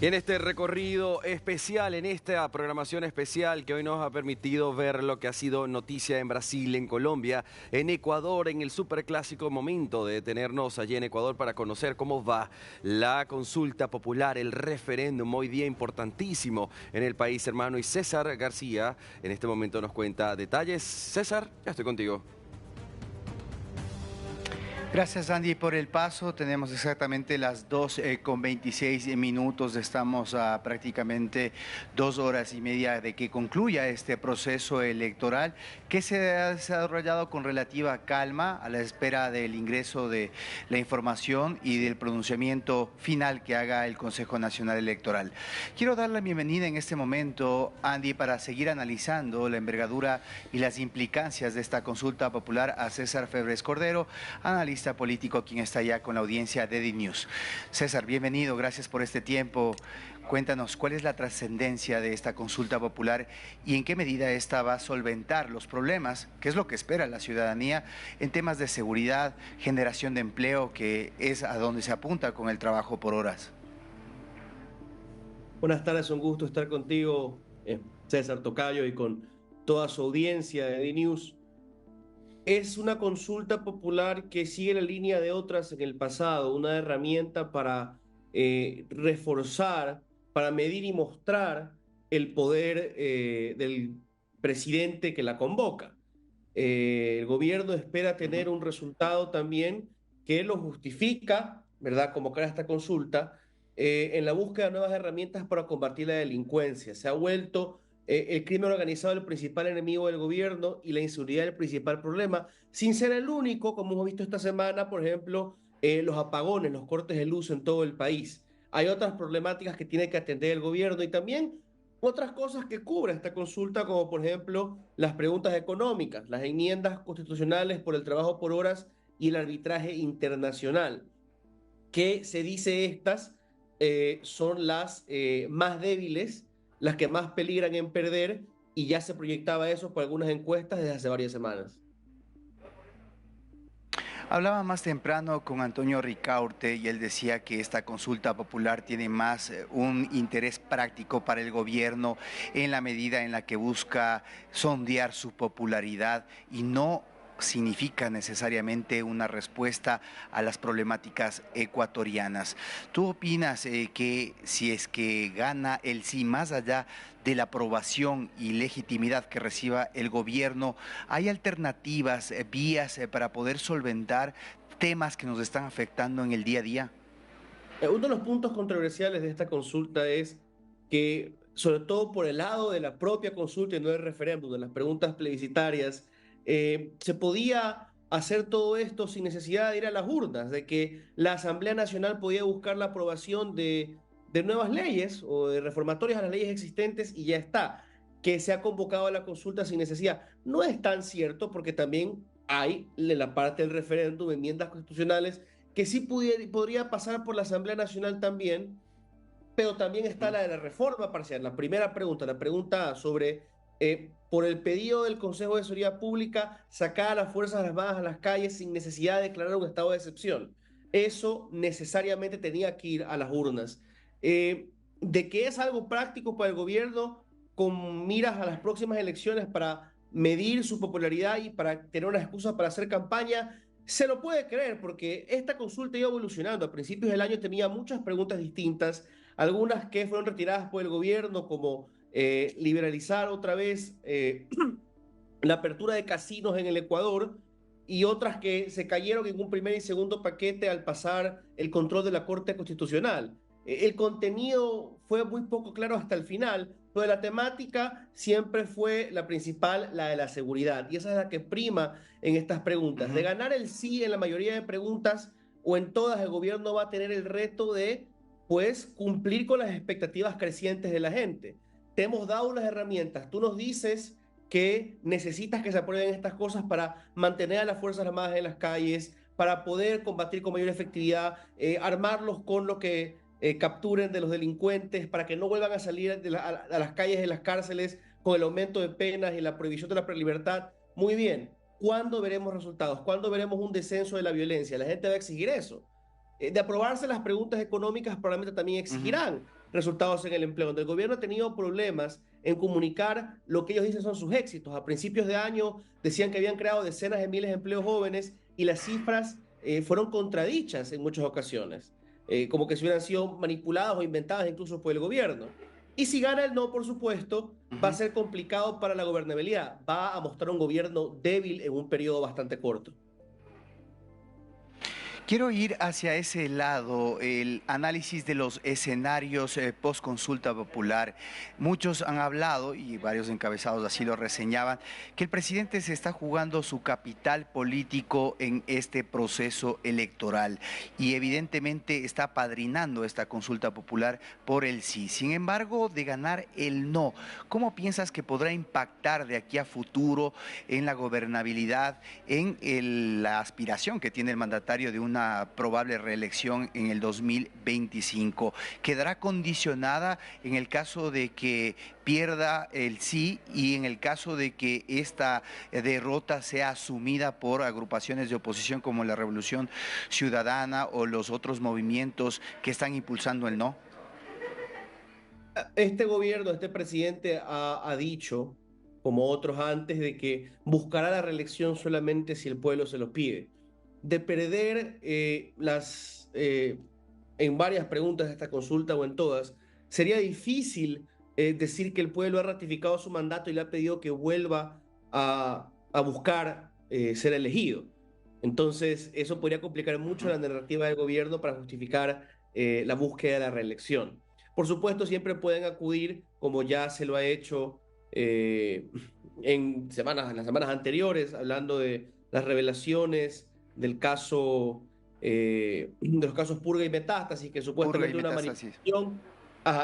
Y en este recorrido especial, en esta programación especial que hoy nos ha permitido ver lo que ha sido noticia en Brasil, en Colombia, en Ecuador, en el superclásico momento de detenernos allí en Ecuador para conocer cómo va la consulta popular, el referéndum, hoy día importantísimo en el país, hermano. Y César García en este momento nos cuenta detalles. César, ya estoy contigo. Gracias, Andy, por el paso. Tenemos exactamente las 2:26. Estamos a prácticamente 2 horas y media de que concluya este proceso electoral que se ha desarrollado con relativa calma a la espera del ingreso de la información y del pronunciamiento final que haga el Consejo Nacional Electoral. Quiero dar la bienvenida en este momento, Andy, para seguir analizando la envergadura y las implicancias de esta consulta popular a César Febres Cordero, analista político, quien está ya con la audiencia de DiNews. César, bienvenido, gracias por este tiempo. Cuéntanos, ¿cuál es la trascendencia de esta consulta popular y en qué medida esta va a solventar los problemas, que es lo que espera la ciudadanía en temas de seguridad, generación de empleo, que es a donde se apunta con el trabajo por horas? Buenas tardes, un gusto estar contigo, César Tocayo, y con toda su audiencia de DiNews. Es una consulta popular que sigue la línea de otras en el pasado, una herramienta para reforzar, para medir y mostrar el poder del presidente que la convoca. El gobierno espera tener un resultado también que lo justifica, ¿verdad?, convocar esta consulta en la búsqueda de nuevas herramientas para combatir la delincuencia. Se ha vuelto el crimen organizado el principal enemigo del gobierno y la inseguridad el principal problema, sin ser el único, como hemos visto esta semana, por ejemplo, los apagones, los cortes de luz en todo el país. Hay otras problemáticas que tiene que atender el gobierno y también otras cosas que cubre esta consulta, como por ejemplo las preguntas económicas, las enmiendas constitucionales por el trabajo por horas y el arbitraje internacional. ¿Qué se dice estas? Son las más débiles, las que más peligran en perder, y ya se proyectaba eso por algunas encuestas desde hace varias semanas. Hablaba más temprano con Antonio Ricaurte y él decía que esta consulta popular tiene más un interés práctico para el gobierno en la medida en la que busca sondear su popularidad y no significa necesariamente una respuesta a las problemáticas ecuatorianas. ¿Tú opinas que si es que gana el sí, más allá de la aprobación y legitimidad que reciba el gobierno, hay alternativas, vías para poder solventar temas que nos están afectando en el día a día? Uno de los puntos controversiales de esta consulta es que, sobre todo por el lado de la propia consulta y no del referéndum, de las preguntas plebiscitarias, se podía hacer todo esto sin necesidad de ir a las urnas, de que la Asamblea Nacional podía buscar la aprobación de nuevas leyes o de reformatorias a las leyes existentes y ya está, que se ha convocado a la consulta sin necesidad. No es tan cierto porque también hay en la parte del referéndum enmiendas constitucionales que sí podría pasar por la Asamblea Nacional también, pero también está la de la reforma parcial. La primera pregunta, la pregunta sobre, por el pedido del Consejo de Seguridad Pública, sacar a las Fuerzas Armadas a las calles sin necesidad de declarar un estado de excepción. Eso necesariamente tenía que ir a las urnas. De que es algo práctico para el gobierno con miras a las próximas elecciones para medir su popularidad y para tener una excusa para hacer campaña, se lo puede creer porque esta consulta iba evolucionando. A principios del año tenía muchas preguntas distintas, algunas que fueron retiradas por el gobierno, como liberalizar otra vez la apertura de casinos en el Ecuador, y otras que se cayeron en un primer y segundo paquete al pasar el control de la Corte Constitucional. El contenido fue muy poco claro hasta el final, pero la temática siempre fue la principal, la de la seguridad, y esa es la que prima en estas preguntas. De ganar el sí en la mayoría de preguntas o en todas, el gobierno va a tener el reto de, pues, cumplir con las expectativas crecientes de la gente. Te hemos dado unas herramientas, tú nos dices que necesitas que se aprueben estas cosas para mantener a las Fuerzas Armadas en las calles, para poder combatir con mayor efectividad, armarlos con lo que capturen de los delincuentes, para que no vuelvan a salir a las calles de las cárceles con el aumento de penas y la prohibición de la prelibertad. Muy bien, ¿cuándo veremos resultados? ¿Cuándo veremos un descenso de la violencia? La gente va a exigir eso. De aprobarse las preguntas económicas, probablemente también exigirán resultados en el empleo, donde el gobierno ha tenido problemas en comunicar lo que ellos dicen son sus éxitos. A principios de año decían que habían creado decenas de miles de empleos jóvenes y las cifras fueron contradichas en muchas ocasiones, como que si hubieran sido manipuladas o inventadas incluso por el gobierno. Y si gana el no, por supuesto, va a ser complicado para la gobernabilidad. Va a mostrar un gobierno débil en un periodo bastante corto. Quiero ir hacia ese lado, el análisis de los escenarios post consulta popular. Muchos han hablado, y varios encabezados así lo reseñaban, que el presidente se está jugando su capital político en este proceso electoral y evidentemente está padrinando esta consulta popular por el sí. Sin embargo, de ganar el no, ¿cómo piensas que podrá impactar de aquí a futuro en la gobernabilidad, en la aspiración que tiene el mandatario de una probable reelección en el 2025? ¿Quedará condicionada en el caso de que pierda el sí y en el caso de que esta derrota sea asumida por agrupaciones de oposición como la Revolución Ciudadana o los otros movimientos que están impulsando el no? Este gobierno, este presidente ha dicho, como otros antes, de que buscará la reelección solamente si el pueblo se lo pide. De perder en varias preguntas de esta consulta o en todas, sería difícil decir que el pueblo ha ratificado su mandato y le ha pedido que vuelva a buscar ser elegido. Entonces, eso podría complicar mucho la narrativa del gobierno para justificar la búsqueda de la reelección. Por supuesto, siempre pueden acudir, como ya se lo ha hecho en las semanas anteriores, hablando de las revelaciones del caso, de los casos Purga y Metástasis, que supuestamente una manipulación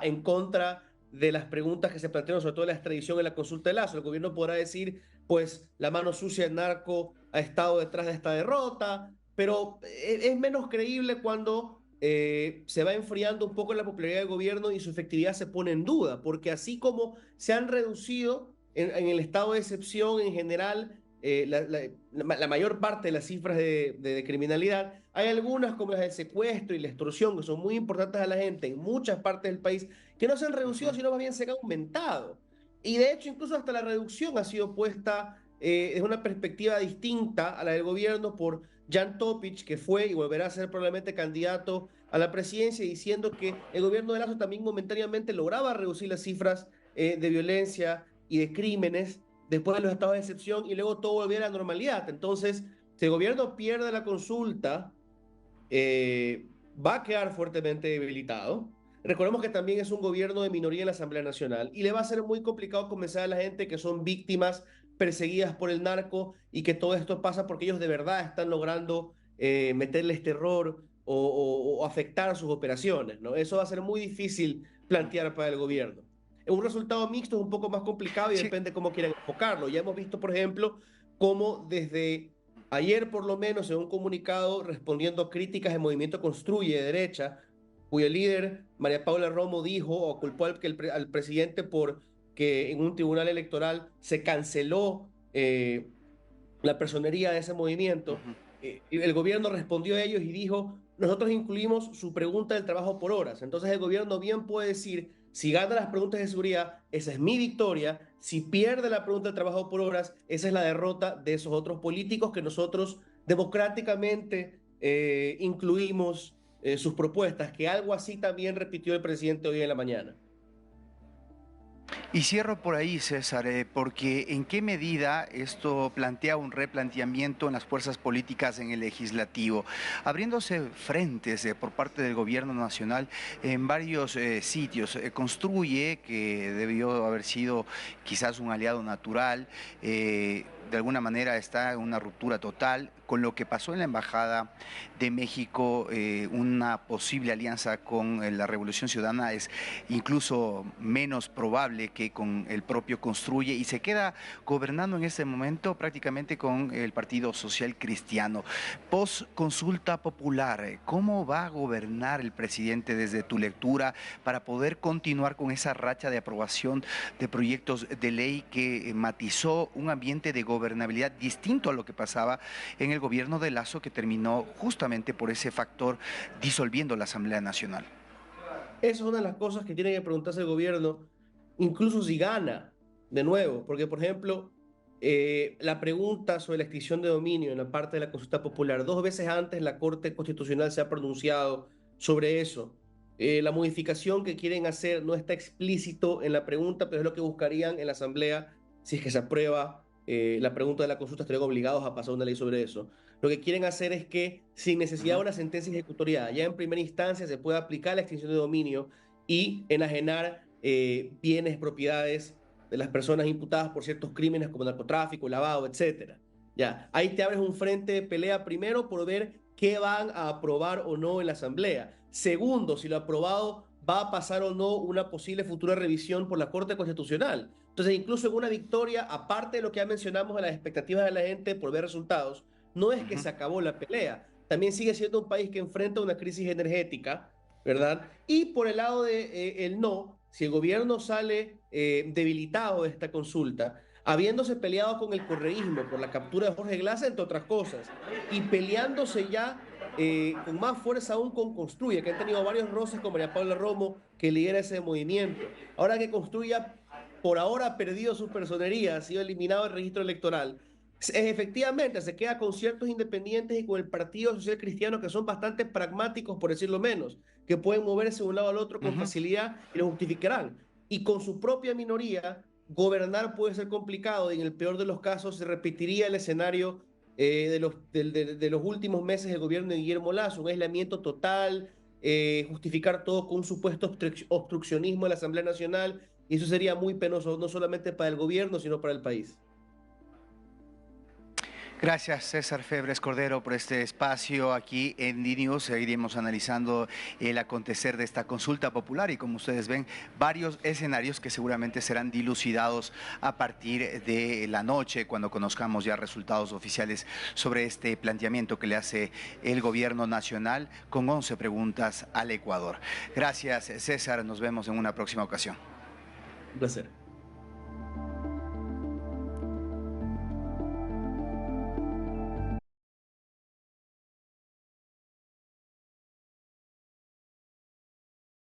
en contra de las preguntas que se plantearon, sobre todo la extradición en la consulta de Lazo. El gobierno podrá decir, pues, la mano sucia del narco ha estado detrás de esta derrota, pero es menos creíble cuando se va enfriando un poco la popularidad del gobierno y su efectividad se pone en duda, porque así como se han reducido en el estado de excepción en general, la mayor parte de las cifras de criminalidad, hay algunas como las del secuestro y la extorsión que son muy importantes a la gente en muchas partes del país que no se han reducido, sino más bien se han aumentado. Y de hecho, incluso hasta la reducción ha sido puesta desde una perspectiva distinta a la del gobierno por Jan Topic, que fue y volverá a ser probablemente candidato a la presidencia, diciendo que el gobierno de Lazo también momentáneamente lograba reducir las cifras de violencia y de crímenes después de los estados de excepción y luego todo volviera a la normalidad. Entonces, si el gobierno pierde la consulta, va a quedar fuertemente debilitado. Recordemos que también es un gobierno de minoría en la Asamblea Nacional y le va a ser muy complicado convencer a la gente que son víctimas perseguidas por el narco y que todo esto pasa porque ellos de verdad están logrando meterles terror o afectar sus operaciones, ¿no? Eso va a ser muy difícil plantear para el gobierno. Un resultado mixto es un poco más complicado y depende cómo quieran enfocarlo. Ya hemos visto, por ejemplo, cómo desde ayer, por lo menos, en un comunicado respondiendo a críticas del movimiento Construye de derecha, cuyo líder, María Paula Romo, dijo o culpó al presidente por que en un tribunal electoral se canceló la personería de ese movimiento. El gobierno respondió a ellos y dijo, nosotros incluimos su pregunta del trabajo por horas. Entonces el gobierno bien puede decir, si gana las preguntas de seguridad, esa es mi victoria. Si pierde la pregunta del trabajo por horas, esa es la derrota de esos otros políticos que nosotros democráticamente incluimos sus propuestas, que algo así también repitió el presidente hoy en la mañana. Y cierro por ahí, César, porque ¿en qué medida esto plantea un replanteamiento en las fuerzas políticas en el legislativo? Abriéndose frentes por parte del gobierno nacional en varios sitios. Construye, que debió haber sido quizás un aliado natural, de alguna manera está en una ruptura total. Con lo que pasó en la Embajada de México, una posible alianza con la Revolución Ciudadana es incluso menos probable que con el propio Construye y se queda gobernando en este momento prácticamente con el Partido Social Cristiano. Post consulta popular, ¿cómo va a gobernar el presidente desde tu lectura para poder continuar con esa racha de aprobación de proyectos de ley que matizó un ambiente de gobernabilidad distinto a lo que pasaba en el gobierno de Lazo, que terminó justamente por ese factor disolviendo la Asamblea Nacional? Esa es una de las cosas que tiene que preguntarse el gobierno, incluso si gana, de nuevo, porque por ejemplo, la pregunta sobre la extinción de dominio en la parte de la consulta popular, 2 veces antes la Corte Constitucional se ha pronunciado sobre eso. La modificación que quieren hacer no está explícito en la pregunta, pero es lo que buscarían en la Asamblea si es que se aprueba la pregunta de la consulta, estarían obligados a pasar una ley sobre eso. Lo que quieren hacer es que, sin necesidad de una sentencia ejecutoriada, ya en primera instancia se pueda aplicar la extinción de dominio y enajenar bienes, propiedades de las personas imputadas por ciertos crímenes como narcotráfico, lavado, etcétera. Ya, ahí te abres un frente de pelea primero por ver qué van a aprobar o no en la Asamblea. Segundo, si lo aprobado va a pasar o no una posible futura revisión por la Corte Constitucional. Entonces, incluso en una victoria, aparte de lo que ya mencionamos de las expectativas de la gente por ver resultados, no es que se acabó la pelea. También sigue siendo un país que enfrenta una crisis energética, ¿verdad? Y por el lado de el no, si el gobierno sale debilitado de esta consulta, habiéndose peleado con el correísmo por la captura de Jorge Glass, entre otras cosas, y peleándose ya con más fuerza aún con Construye, que han tenido varios roces con María Paula Romo, que lidera ese movimiento. Ahora que Construya, por ahora, ha perdido su personería, ha sido eliminado del registro electoral, efectivamente se queda con ciertos independientes y con el Partido Social Cristiano, que son bastante pragmáticos, por decirlo menos, que pueden moverse de un lado al otro con facilidad y lo justificarán. Y con su propia minoría, gobernar puede ser complicado y en el peor de los casos se repetiría el escenario de los últimos meses del gobierno de Guillermo Lasso, un aislamiento total, justificar todo con un supuesto obstruccionismo de la Asamblea Nacional, y eso sería muy penoso, no solamente para el gobierno, sino para el país. Gracias, César Febres Cordero, por este espacio aquí en DNews. Seguiremos analizando el acontecer de esta consulta popular y, como ustedes ven, varios escenarios que seguramente serán dilucidados a partir de la noche, cuando conozcamos ya resultados oficiales sobre este planteamiento que le hace el gobierno nacional con 11 preguntas al Ecuador. Gracias, César. Nos vemos en una próxima ocasión. Un placer.